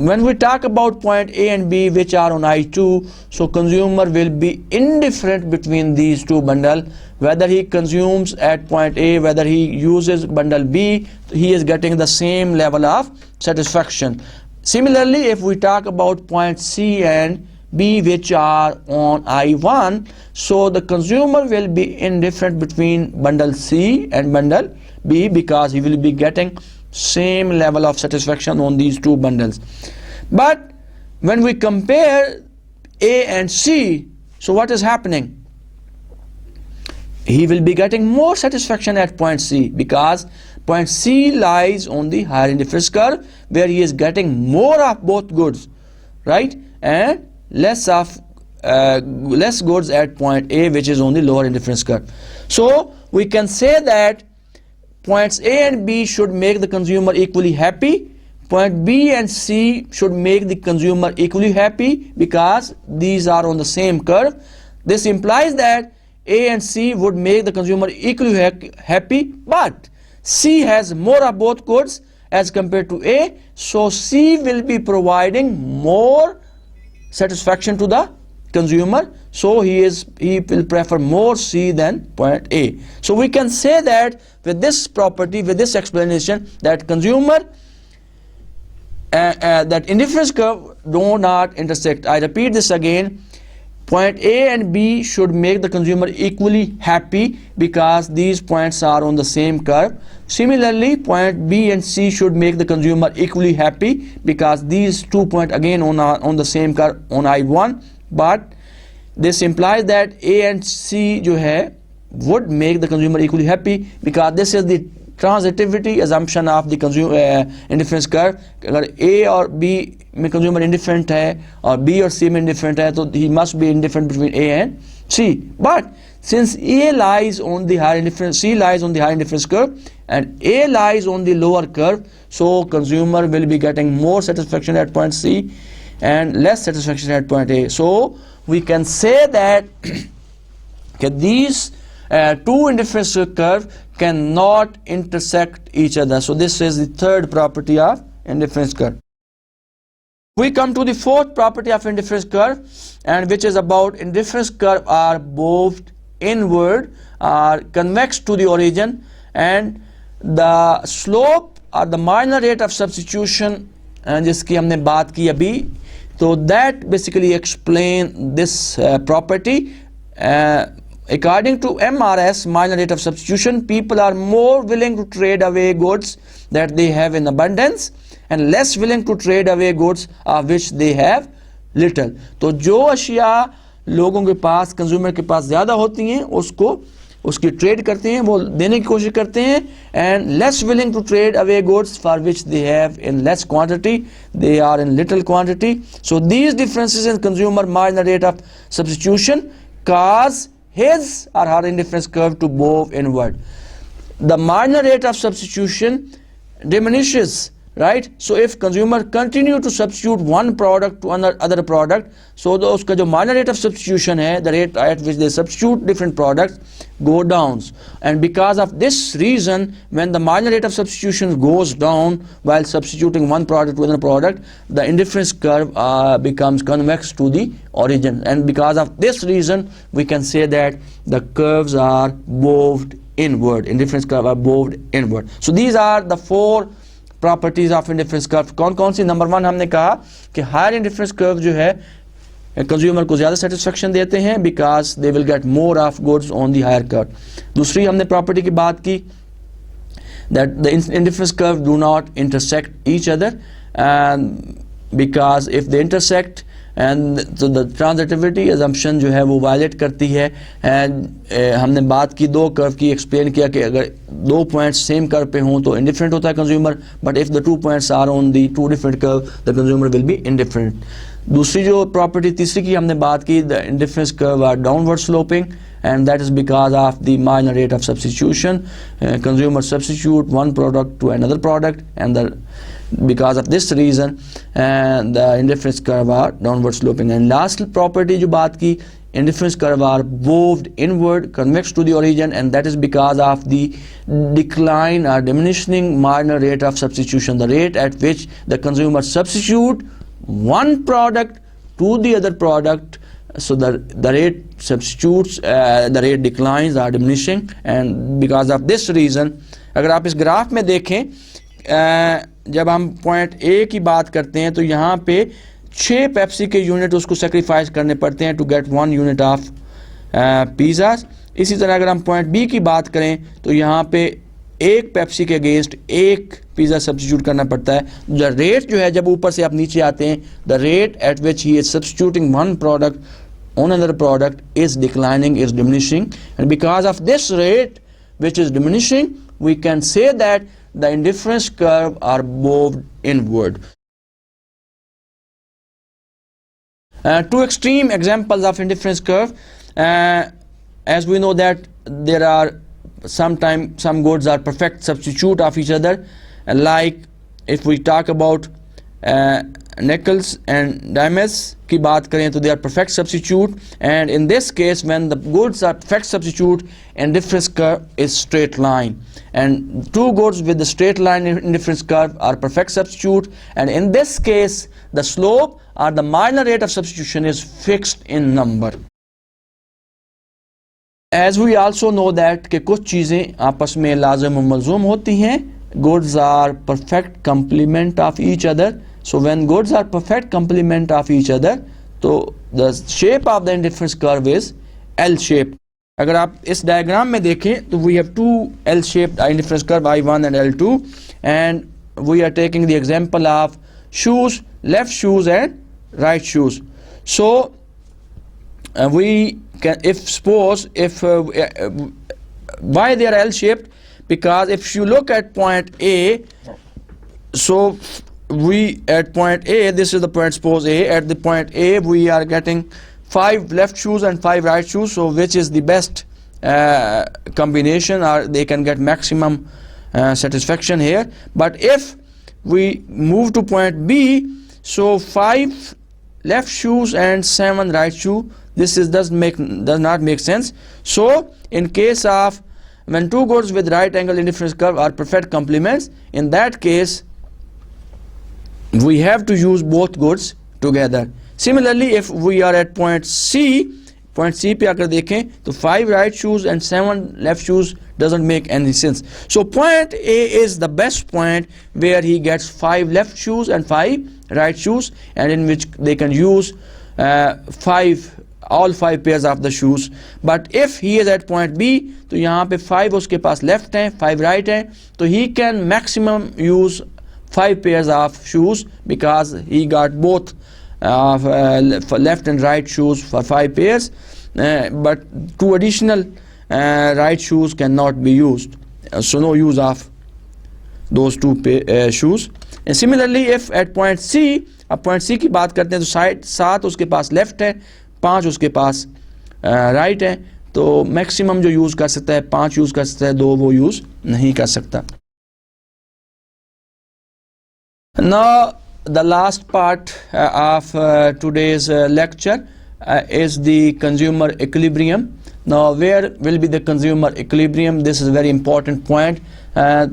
when we talk about point A and B which are on I2, so consumer will be indifferent between these two bundle, whether he consumes at point A, whether he uses bundle B, he is getting the same level of satisfaction. Similarly, if we talk about point C and B which are on I1, so the consumer will be indifferent between bundle C and bundle B because he will be getting same level of satisfaction on these two bundles. But when we compare A and C, so what is happening? He will be getting more satisfaction at point C because point C lies on the higher indifference curve where he is getting more of both goods, right, and less goods at point A which is on the lower indifference curve. So we can say that points A and B should make the consumer equally happy. Point B and C should make the consumer equally happy because these are on the same curve. This implies that A and C would make the consumer equally happy, but C has more of both goods as compared to A, so C will be providing more satisfaction to the consumer, so he will prefer more C than point A. So we can say that with this property, with this explanation, that consumer that indifference curve do not intersect. I repeat this again. Point A and B should make the consumer equally happy because these points are on the same curve. Similarly, point B and C should make the consumer equally happy because these 2 points again on the same curve on I1. But this implies that A and C जो है would make the consumer equally happy because this is the transitivity assumption of the consumer indifference curve. अगर A और B में consumer indifferent है और B और C में indifferent है, तो he must be indifferent between A and C. But since A lies on the higher indifference, C lies on the higher indifference curve and A lies on the lower curve, so consumer will be getting more satisfaction at point C and less satisfaction at point A. So we can say that these two indifference curve cannot intersect each other. So this is the third property of indifference curve. We come to the fourth property of indifference curve, and which is about indifference curve are moved inward, are convex to the origin, and the slope or the marginal rate of substitution जिसकी हमने बात की अभी, तो that basically explain this property. According to MRS, marginal rate of substitution, people are more willing to trade away goods that they have in abundance and less willing to trade away goods of which they have little. तो जो अशिया लोगों के पास, consumer के पास ज़्यादा होती हैं, उसकी ट्रेड करते हैं, वो देने की कोशिश करते हैं, and less willing to trade away goods for which they have in less quantity, they are in little quantity. So these differences in consumer marginal rate of substitution cause his or her indifference curve to move inward. The marginal rate of substitution diminishes, right? So if consumer continue to substitute one product to another product, so उसका जो marginal rate of substitution है, the rate at which they substitute different products, go down. And because of this reason, when the marginal rate of substitution goes down while substituting one product to another product, the indifference curve becomes convex to the origin. And because of this reason, we can say that the curves are moved inward. Indifference curve are moved inward. So these are the four properties of indifference curve. कौन कौन सी? Number 1 हमने कहा कि higher indifference curve जो है consumer को ज़्यादा satisfaction देते हैं because they will get more of goods on the higher curve. दूसरी हमने प्रॉपर्टी की बात की that the indifference curve do not intersect each other because if they intersect and तो द ट्रांजिटिविटी अजम्पशन जो है वो वायलेट करती है. एंड हमने बात की दो कर्व की, एक्सप्लेन किया कि अगर दो पॉइंट्स सेम कर्व पे हों तो इंडिफरेंट होता है consumer, but if the two points are on the two different curve the consumer will be indifferent. दूसरी जो प्रॉपर्टी तीसरी की हमने बात की, the indifference curve are downward sloping and that is because of the marginal rate of substitution. Consumers substitute one product to another product, and because of this reason the indifference curve are downward sloping. And last property जो बात की, indifference curve are moved inward, convex to the origin, and that is because of the decline or diminishing marginal rate of substitution, the rate at which the consumer substitute one product to the other product. So the rate substitutes, the rate declines are diminishing, and because of this reason, अगर आप इस graph में देखें, जब हम point A की बात करते हैं तो यहाँ पे 6 पेप्सी के यूनिट उसको सेक्रीफाइस करने पड़ते हैं to get 1 unit of pizza. इसी तरह अगर हम पॉइंट बी की बात करें तो यहाँ पे एक पेप्सी के अगेंस्ट एक पिज़्ज़ा सब्स्टिट्यूट करना पड़ता है. द रेट जो है, जब ऊपर से आप नीचे आते हैं, the rate at which he is substituting one product on another product is declining, is diminishing, and because of this rate which is diminishing we can say that the indifference curve are moved inward. Two extreme examples of indifference curve, as we know that there are sometimes some goods are perfect substitute of each other, like if we talk about nickels and diamonds की बात करें तो they are perfect substitute, and in this case when the goods are perfect substitute, indifference curve is straight line, and two goods with the straight line indifference curve are perfect substitute, and in this case the slope or the minor rate of substitution is fixed in number. As we also know that कि कुछ चीज़ें आपस में लाज़िम व मलज़ूम होती हैं. Goods are perfect complement of each other. So when goods are perfect complement of each other, तो the shape of the indifference curve is L shape. अगर आप इस डायग्राम में देखें तो we have two L shaped indifference curve I1 and L2, and we are taking the example of shoes, left shoes and right shoes. So we can, if suppose if why they are L shaped, because if you look at point A, so we at point A, this is the point, suppose A, at the point A we are getting 5 left shoes and 5 right shoes, so which is the best combination, or they can get maximum satisfaction here. But if we move to point B, so 5 left shoes and 7 right shoe, this is does not make sense. So in case of when two goods with right angle indifference curve are perfect complements, in that case we have to use both goods together. Similarly, if we are at point C पे आकर देखें तो 5 right shoes and 7 left shoes doesn't make any sense. So point A is the best point where he gets 5 left shoes and 5 right shoes, and in which they can use all 5 pairs of the shoes. But if he is at point B, तो यहाँ पे 5 उसके पास left हैं, 5 right हैं, तो he can maximum use 5 pairs of shoes, because he got both left and right shoes for 5 pairs, but 2 additional right shoes cannot be used, so no use of those 2 shoes. And similarly, if at point C, अब point C की बात करते हैं तो side 7 उसके पास left है, 5 उसके पास right है, तो मैक्सिमम जो यूज़ कर सकता है 5 यूज़ कर सकता है, 2 वो यूज़ नहीं कर सकता. Now the last part of today's lecture is the consumer equilibrium. Now where will be the consumer equilibrium? This is a very important point.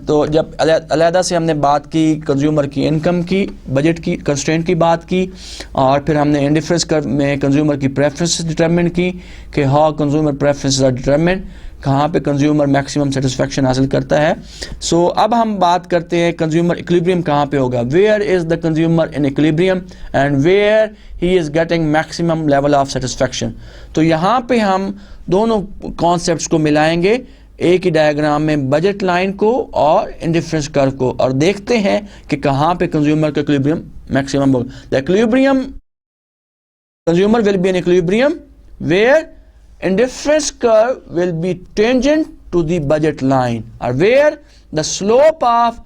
तो जब अलहदा से हमने बात की कंज्यूमर की इनकम की, बजट की, कंस्ट्रेंट की बात की, और फिर हमने इंडिफरेंस कर्व में कंज्यूमर की प्रेफरेंसेस डिटरमिन की कि how consumer preferences are determine, कहाँ पे कंज्यूमर मैक्सिमम सेटिस्फेक्शन हासिल करता है. सो अब हम बात करते हैं कंज्यूमर इक्विलिब्रियम कहाँ पे होगा. Where is the consumer in equilibrium and where he is getting maximum level of satisfaction. तो यहाँ पे हम दोनों कॉन्सेप्ट्स को मिलाएंगे, एक ही डायग्राम में बजट लाइन को और इंडिफरेंस कर्व को, और देखते हैं कि कहाँ पे कंज्यूमर का इक्विलिब्रियम मैक्सिमम होगा. The equilibrium consumer will be in equilibrium where indifference curve will be tangent to the budget line, or where the slope of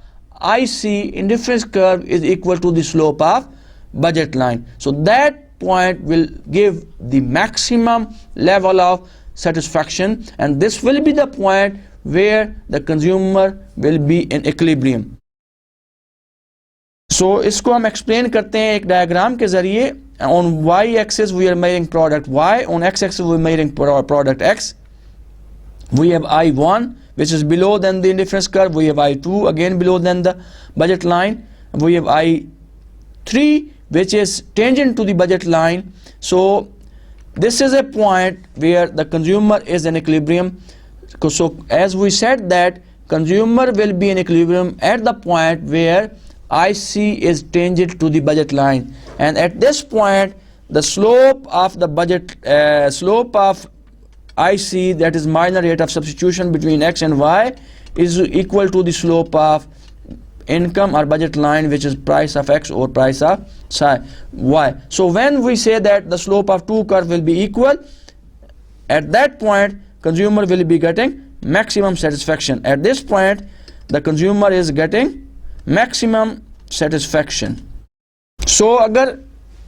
IC indifference curve is equal to the slope of budget line. So that point will give the maximum level of satisfaction, and this will be the point where the consumer will be in equilibrium. So इसको हम explain करते हैं एक diagram के ज़रिए. On y axis we are measuring product y, on x axis we are measuring product x. We have I1 which is below than the indifference curve, we have I2 again below than the budget line, we have I3 which is tangent to the budget line. So this is a point where the consumer is in equilibrium. So as we said that consumer will be in equilibrium at the point where IC is tangent to the budget line, and at this point the slope of the budget slope of IC, that is minor rate of substitution between x and y, is equal to the slope of income or budget line, which is price of x or price of y. So when we say that the slope of two curve will be equal, at that point consumer will be getting maximum satisfaction. At this point the consumer is getting maximum satisfaction. So अगर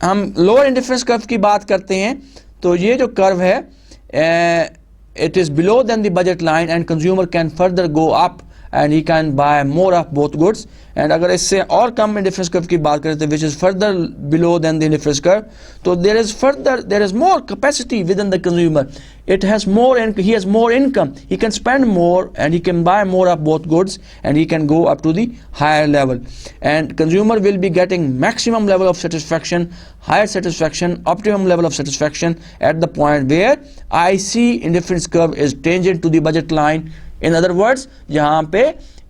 हम lower indifference curve की बात करते हैं तो ये जो curve है it is below than the budget line and consumer can further go up and he can buy more of both goods. And अगर इससे और कम indifference curve की बात करें तो which is further below than the indifference curve, तो there is more capacity within the consumer. It has more and he has more income. He can spend more and he can buy more of both goods and he can go up to the higher level. And consumer will be getting maximum level of satisfaction, higher satisfaction, optimum level of satisfaction at the point where IC indifference curve is tangent to the budget line. In other words, जहाँ पे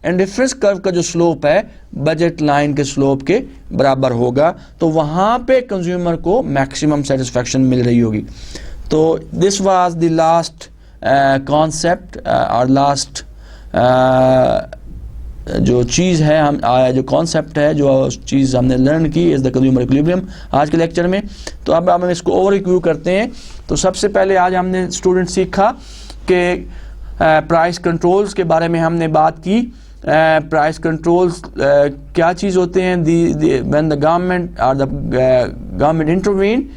indifference curve का जो slope है budget line के slope के बराबर होगा, तो वहाँ पे कंज्यूमर को मैक्सिमम सेटिस्फैक्शन मिल रही होगी. तो this was the last concept और लास्ट जो चीज़ है हम जो कॉन्सेप्ट है जो चीज़ हमने लर्न की इज़ द कंज्यूमर इक्विलिब्रियम आज के लेक्चर में. तो अब हम इसको ओवर रिव्यू करते हैं. तो सबसे पहले आज हमने स्टूडेंट सीखा कि प्राइस कंट्रोल्स के बारे में हमने बात की. प्राइस कंट्रोल्स क्या चीज़ होते हैं? व्हेन द गवर्नमेंट और the government intervene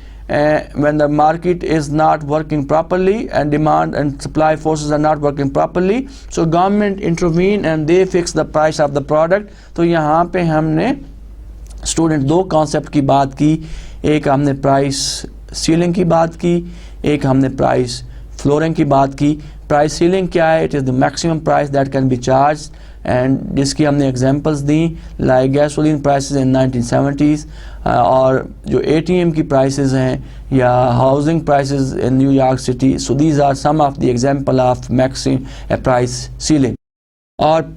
when the market is not working properly and demand and supply forces are not working properly, so government intervene and they fix the price of the product. तो यहाँ पे हमने student दो concept की बात की. एक हमने प्राइस सीलिंग की बात की, एक हमने प्राइस फ्लोरिंग की बात की. प्राइस सीलिंग क्या है? It is the maximum price that can be charge, and जिसकी हमने एग्जांपल्स दी like gasoline prices in 1970s और जो ATM की प्राइसेस हैं या housing prices in New York city. So these are some of the example of maximum price ceiling. और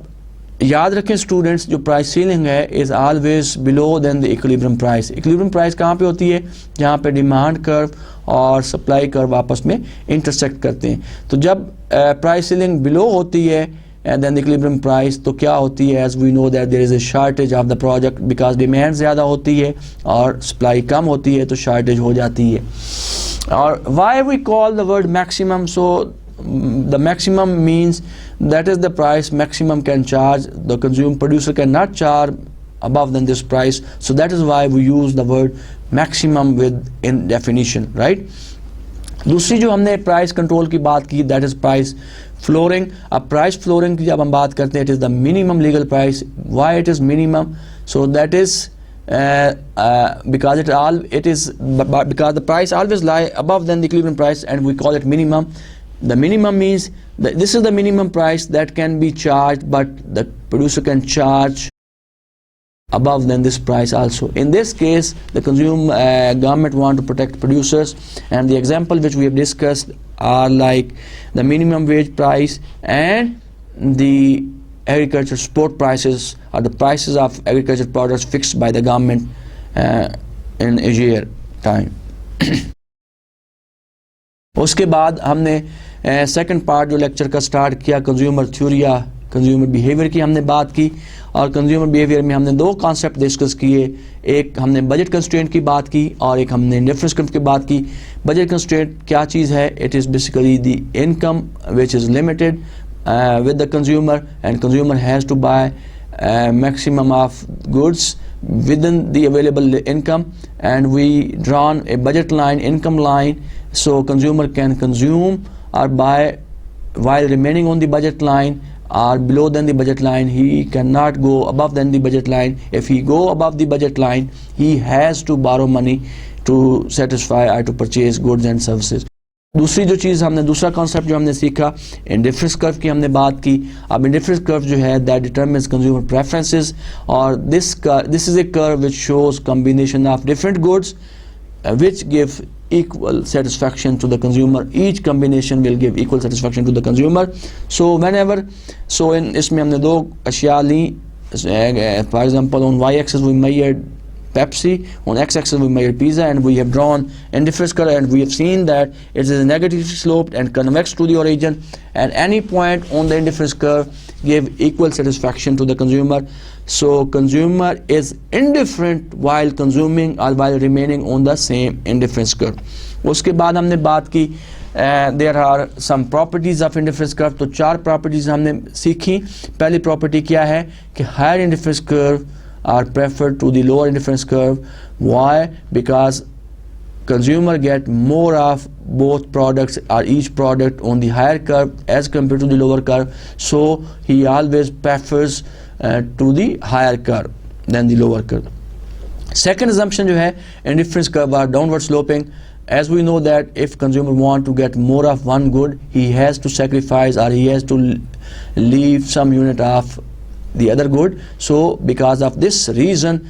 याद रखें स्टूडेंट्स, जो प्राइस सीलिंग है is always below then the equilibrium price. Equilibrium price कहाँ पे होती है? जहाँ पे डिमांड कर्व और सप्लाई कर्व आपस में इंटरसेक्ट करते हैं. तो जब प्राइस सीलिंग बिलो होती है देन द इक्विलिब्रियम प्राइस, तो क्या होती है? As we know that there is a shortage of the product because demand ज़्यादा होती है और सप्लाई कम होती है, तो शॉर्टेज हो जाती है. और why we call the word maximum? So the maximum means that is the price maximum can charge. The producer cannot charge above than this price, so that is why we use the word maximum with in definition, right? दूसरी जो हमने price control की बात की that is price flooring. अब price flooring की जब हम बात करते हैं it is the minimum legal price. Why it is minimum? So that is because the price always lie above than the equilibrium price and we call it minimum. The minimum means that this is the minimum price that can be charged, but the producer can charge above than this price also. In this case, the government want to protect producers, and the example which we have discussed are like the minimum wage price and the agriculture support prices, or the prices of agriculture products fixed by the government in a year time. उसके बाद हमने second part जो lecture का start किया consumer theory या consumer behaviour की हमने बात की. और कंज्यूमर बिहेवियर में हमने दो कॉन्सेप्ट डिस्कस किए. एक हमने बजट कंस्ट्रेंट की बात की और एक हमने इंडिफरेंस कर्व की बात की. बजट कंस्ट्रेंट क्या चीज़ है? It is basically the income which is limited with the consumer, and consumer has to buy maximum of goods within the available income, and we drawn a budget line, income line, so consumer can consume or buy while remaining on the budget line or below than the budget line. He cannot go above than the budget line. If he go above the budget line, he has to borrow money to satisfy or to purchase goods and services. दूसरी जो चीज़ हमने दूसरा concept जो हमने सीखा indifference curve की हमने बात की. अब इंडिफरेंस कर्व जो है दैट डिटरमिन्स कंज्यूमर प्रेफरेंसेस, और this is a curve which shows combination of different goods which give equal satisfaction to the consumer. Each combination will give equal satisfaction to the consumer. So in इसमें हमने दो अशिया ली. For example, on y-axis we measured Pepsi, on x-axis we measured pizza, and we have drawn indifference curve, and we have seen that it is negative sloped and convex to the origin, and any point on the indifference curve give equal satisfaction to the consumer. So consumer is indifferent while consuming or while remaining on the same indifference curve. उसके बाद हमने बात की there are some properties of indifference curve. तो चार properties हमने सीखी. पहली property क्या है कि higher indifference curve are preferred to the lower indifference curve. Why? Because consumer get more of both products or each product on the higher curve as compared to the lower curve, so he always prefers to the higher curve than the lower curve. Second assumption जो है, indifference curve are downward sloping. As we know that if consumer want to get more of one good, he has to sacrifice or he has to leave some unit of the other good. So because of this reason,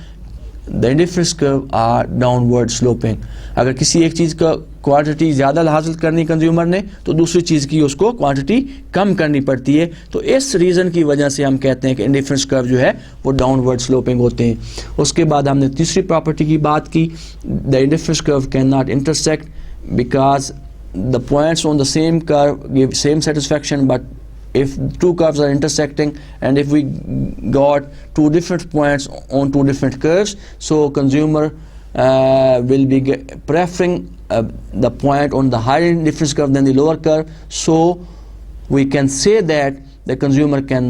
the indifference curve are downward sloping. अगर किसी एक चीज़ का quantity ज़्यादा हासिल करनी consumer ने, तो दूसरी चीज़ की उसको क्वांटिटी कम करनी पड़ती है. तो इस रीज़न की वजह से हम कहते हैं कि इंडिफरेंस कर्व जो है वो डाउनवर्ड स्लोपिंग होते हैं. उसके बाद हमने तीसरी प्रॉपर्टी की बात की, the indifference curve can not intersect because the points on the same curve give same satisfaction, but if two curves are intersecting and if we got two different points on two different curves, so consumer will be preferring the point on the higher indifference curve than the lower curve. So we can say that the consumer can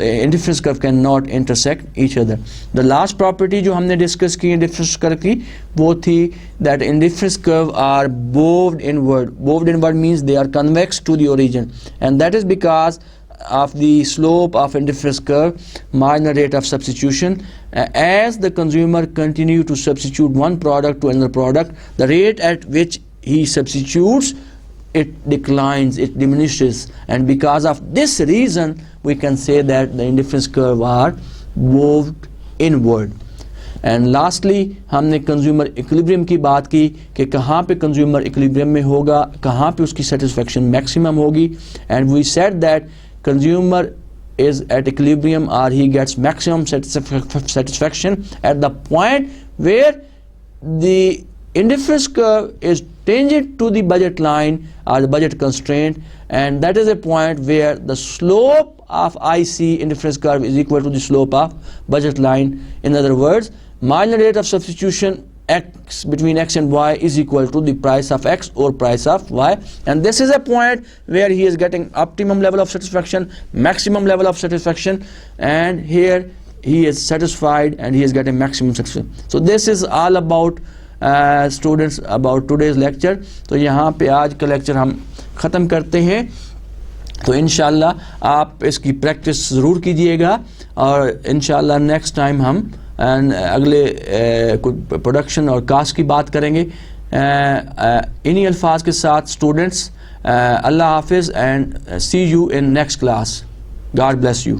indifference curve cannot intersect each other. The last property जो हमने discuss की indifference curve की वो थी that indifference curve are bowed inward. Bowed inward means they are convex to the origin, and that is because of the slope of indifference curve, marginal rate of substitution. As the consumer continue to substitute one product to another product, the rate at which he substitutes, it declines, it diminishes, and because of this reason we can say that the indifference curve are moved inward. And lastly हमने consumer equilibrium की बात की कि कहाँ पे consumer equilibrium में होगा, कहाँ पे उसकी satisfaction maximum होगी, and we said that consumer is at equilibrium or he gets maximum satisfaction at the point where the indifference curve is tangent to the budget line or the budget constraint, and that is a point where the slope of IC indifference curve is equal to the slope of budget line. In other words, marginal rate of substitution x between x and y is equal to the price of x or price of y, and this is a point where he is getting optimum level of satisfaction, maximum level of satisfaction, and here he is satisfied and he is getting maximum satisfaction. So this is all about students about today's lecture. तो यहाँ पे आज का lecture हम ख़त्म करते हैं. तो इंशाल्लाह आप इसकी प्रैक्टिस ज़रूर कीजिएगा और इंशाल्लाह नेक्स्ट टाइम हम अगले कुछ प्रोडक्शन और कास्ट की बात करेंगे. इन्हीं अल्फाज के साथ स्टूडेंट्स, अल्लाह हाफिज़ and see you in next class. God bless you.